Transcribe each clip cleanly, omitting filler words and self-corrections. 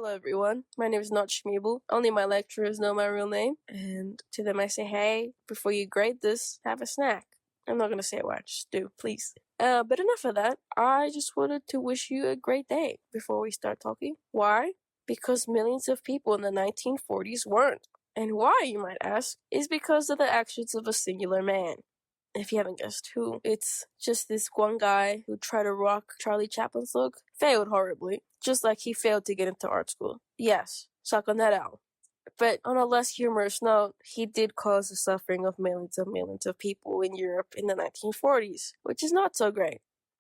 Hello everyone, my name is not Shmeeble. Only my lecturers know my real name, and to them I say, hey, before you grade this, have a snack. I'm not gonna say why, just do, please. But enough of that. I just wanted to wish you a great day before we start talking. Why? Because millions of people in the 1940s weren't. And why, you might ask, is because of the actions of a singular man. If you haven't guessed who, it's just this one guy who tried to rock Charlie Chaplin's look, failed horribly, just like he failed to get into art school. Yes, suck on that L. But on a less humorous note, he did cause the suffering of millions of people in Europe in the 1940s, which is not so great,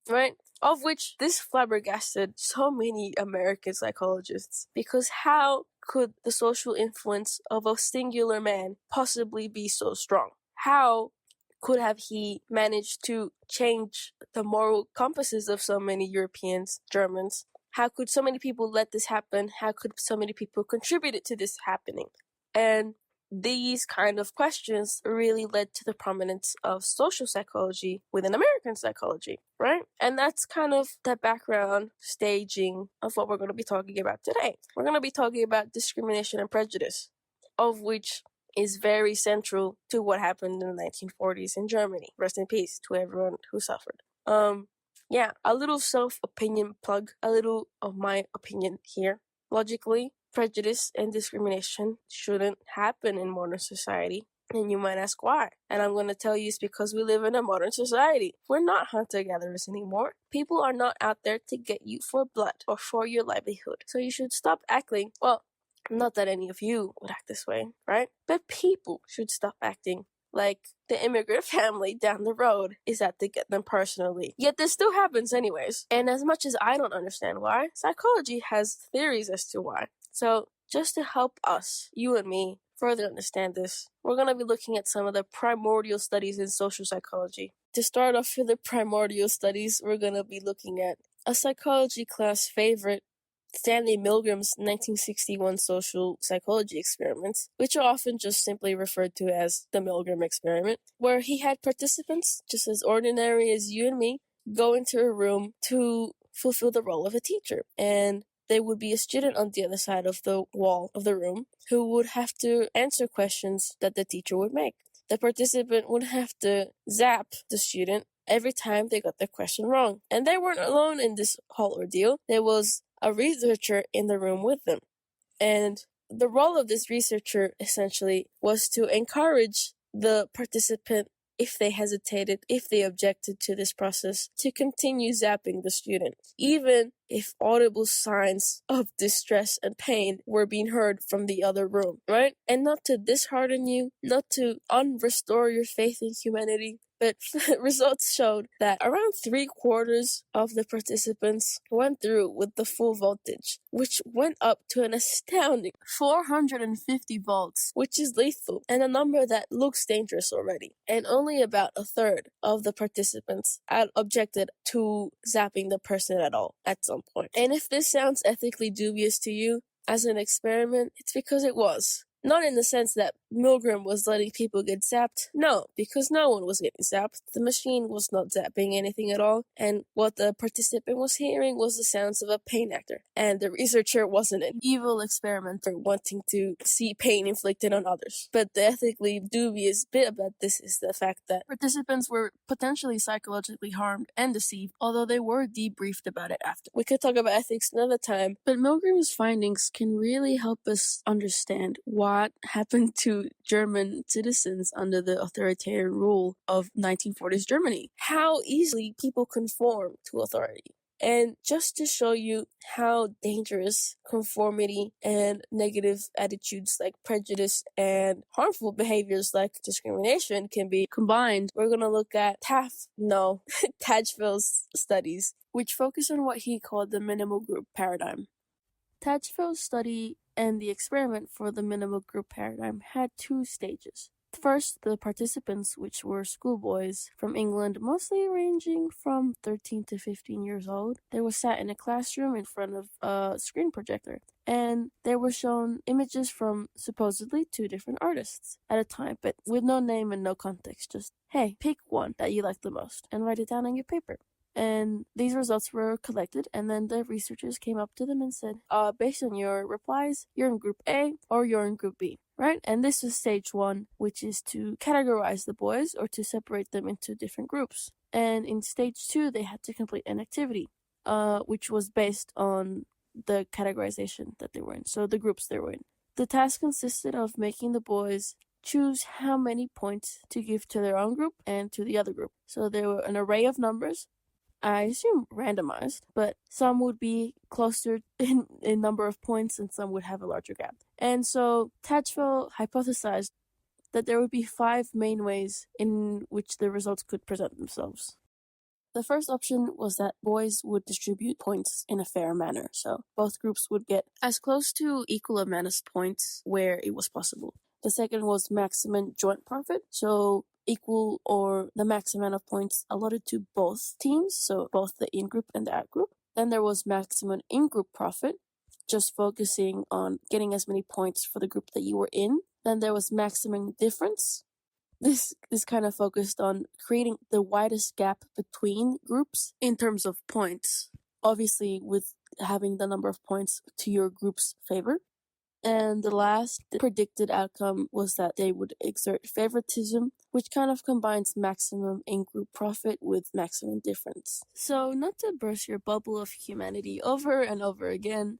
right? Of which this flabbergasted so many American psychologists, because how could the social influence of a singular man possibly be so strong? How could have he managed to change the moral compasses of so many Europeans, Germans? How could so many people let this happen? How could so many people contribute to this happening? And these kind of questions really led to the prominence of social psychology within American psychology, right? And that's kind of the background staging of what we're going to be talking about today. We're going to be talking about discrimination and prejudice, of which is very central to what happened in the 1940s in Germany. Rest in peace to everyone who suffered. Yeah, a little self-opinion plug, a little of my opinion here. Logically, prejudice and discrimination shouldn't happen in modern society. And you might ask why. And I'm going to tell you it's because we live in a modern society. We're not hunter-gatherers anymore. People are not out there to get you for blood or for your livelihood. So you should stop acting, well, not that any of you would act this way, right? But people should stop acting like the immigrant family down the road is out to get them personally. Yet this still happens anyways. And as much as I don't understand why, psychology has theories as to why. So just to help us, you and me, further understand this, we're going to be looking at some of the primordial studies in social psychology. To start off with the primordial studies, we're going to be looking at a psychology class favorite, Stanley Milgram's 1961 social psychology experiments, which are often just simply referred to as the Milgram experiment, where he had participants, just as ordinary as you and me, go into a room to fulfill the role of a teacher. And there would be a student on the other side of the wall of the room who would have to answer questions that the teacher would make. The participant would have to zap the student every time they got their question wrong. And they weren't alone in this whole ordeal. There was a researcher in the room with them. And the role of this researcher essentially was to encourage the participant, if they hesitated, if they objected to this process, to continue zapping the student, even if audible signs of distress and pain were being heard from the other room, right? And not to dishearten you, not to unrestore your faith in humanity, but results showed that around 3/4 of the participants went through with the full voltage, which went up to an astounding 450 volts, which is lethal, and a number that looks dangerous already. And only about 1/3 of the participants had objected to zapping the person at all at some point. And if this sounds ethically dubious to you as an experiment, it's because it was. Not in the sense that Milgram was letting people get zapped. No, because no one was getting zapped. The machine was not zapping anything at all. And what the participant was hearing was the sounds of a pain actor. And the researcher wasn't an evil experimenter wanting to see pain inflicted on others. But the ethically dubious bit about this is the fact that participants were potentially psychologically harmed and deceived, although they were debriefed about it after. We could talk about ethics another time, but Milgram's findings can really help us understand what happened to German citizens under the authoritarian rule of 1940s Germany. How easily people conform to authority. And just to show you how dangerous conformity and negative attitudes like prejudice and harmful behaviors like discrimination can be combined, we're going to look at Tajfel's studies, which focus on what he called the minimal group paradigm. Tajfel's study and the experiment for the minimal group paradigm had 2 stages. First, the participants, which were schoolboys from England, mostly ranging from 13 to 15 years old, they were sat in a classroom in front of a screen projector, and they were shown images from supposedly 2 different artists at a time, but with no name and no context, just, hey, pick one that you like the most and write it down on your paper. And these results were collected, and then the researchers came up to them and said, based on your replies, you're in group A or you're in group B, right? And this was stage 1, which is to categorize the boys or to separate them into different groups. And in stage 2, they had to complete an activity, which was based on the categorization that they were in, so the groups they were in. The task consisted of making the boys choose how many points to give to their own group and to the other group. So there were an array of numbers, I assume randomized, but some would be closer in number of points and some would have a larger gap. And so Tajfel hypothesized that there would be 5 main ways in which the results could present themselves. The first option was that boys would distribute points in a fair manner, so both groups would get as close to equal amount of points where it was possible. The second was maximum joint profit, so equal or the max amount of points allotted to both teams, so both the in-group and the out-group. Then there was maximum in-group profit, just focusing on getting as many points for the group that you were in. Then there was maximum difference. This kind of focused on creating the widest gap between groups in terms of points, obviously with having the number of points to your group's favor. And the last predicted outcome was that they would exert favoritism, which kind of combines maximum in-group profit with maximum difference. So not to burst your bubble of humanity over and over again,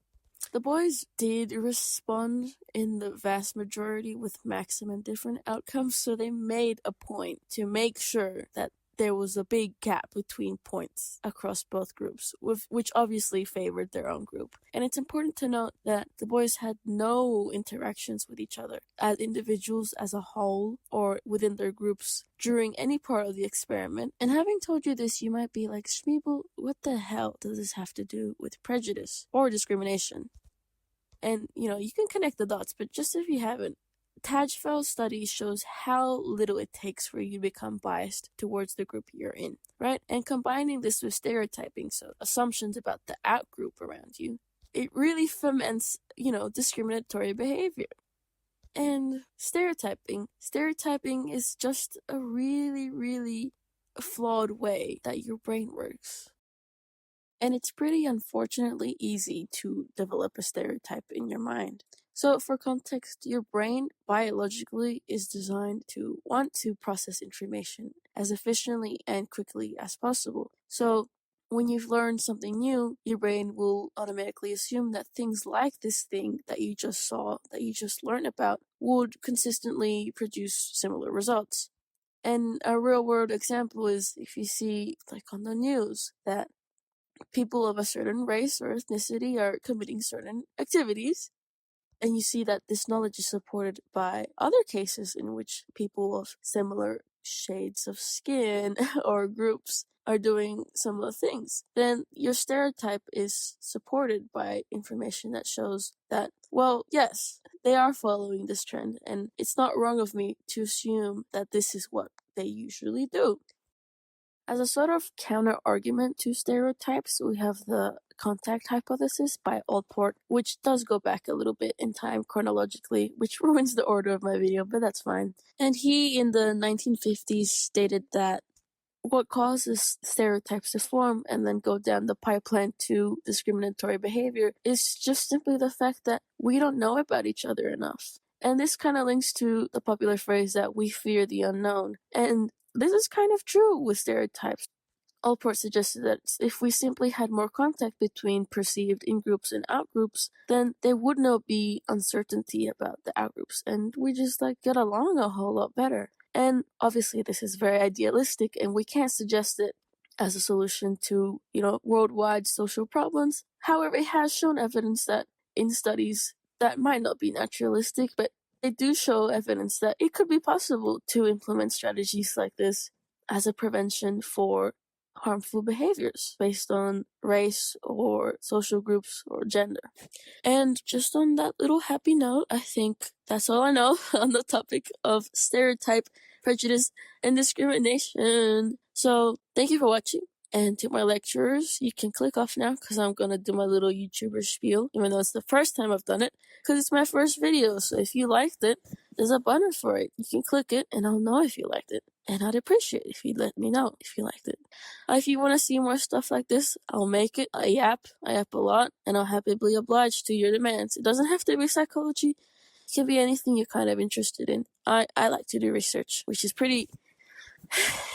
the boys did respond in the vast majority with maximum different outcomes, so they made a point to make sure that there was a big gap between points across both groups, which obviously favored their own group. And it's important to note that the boys had no interactions with each other as individuals as a whole or within their groups during any part of the experiment. And having told you this, you might be like, Schmeebel, what the hell does this have to do with prejudice or discrimination? And, you can connect the dots, but just if you haven't, Tajfel's study shows how little it takes for you to become biased towards the group you're in, right? And combining this with stereotyping, so assumptions about the out group around you, it really foments, discriminatory behavior. And stereotyping is just a really, really flawed way that your brain works. And it's pretty unfortunately easy to develop a stereotype in your mind. So for context, your brain biologically is designed to want to process information as efficiently and quickly as possible. So when you've learned something new, your brain will automatically assume that things like this thing that you just saw, that you just learned about, would consistently produce similar results. And a real world example is if you see, like on the news, that people of a certain race or ethnicity are committing certain activities, and you see that this knowledge is supported by other cases in which people of similar shades of skin or groups are doing similar things, then your stereotype is supported by information that shows that, well, yes, they are following this trend, and it's not wrong of me to assume that this is what they usually do. As a sort of counter-argument to stereotypes, we have the contact hypothesis by Allport, which does go back a little bit in time chronologically, which ruins the order of my video, but that's fine. And he, in the 1950s, stated that what causes stereotypes to form and then go down the pipeline to discriminatory behavior is just simply the fact that we don't know about each other enough. And this kind of links to the popular phrase that we fear the unknown. And this is kind of true with stereotypes. Allport suggested that if we simply had more contact between perceived in-groups and out-groups, then there would not be uncertainty about the out-groups, and we just get along a whole lot better. And obviously this is very idealistic, and we can't suggest it as a solution to, worldwide social problems. However, it has shown evidence that in studies that might not be naturalistic, but they do show evidence that it could be possible to implement strategies like this as a prevention for harmful behaviors based on race or social groups or gender. And just on that little happy note, I think that's all I know on the topic of stereotype, prejudice, and discrimination. So thank you for watching. And to my lecturers, you can click off now because I'm going to do my little YouTuber spiel, even though it's the first time I've done it, because it's my first video. So if you liked it, there's a button for it. You can click it and I'll know if you liked it. and I'd appreciate it if you'd let me know if you liked it. If you want to see more stuff like this, I'll make it. I yap a lot, and I'll happily oblige to your demands. It doesn't have to be psychology. It can be anything you're kind of interested in. I like to do research, which is pretty...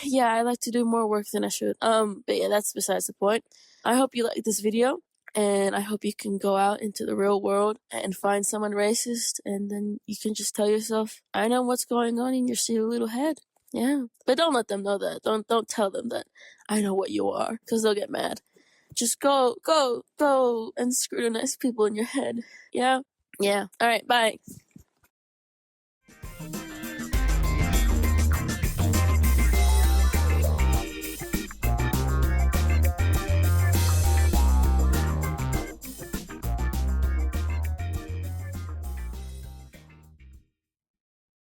Yeah, I like to do more work than I should. But yeah, that's besides the point. I hope you like this video, and I hope you can go out into the real world and find someone racist, and then you can just tell yourself, I know what's going on in your silly little head. Yeah, but don't let them know that. Don't tell them that I know what you are, because they'll get mad. Just go and scrutinize people in your head. Yeah. All right, bye.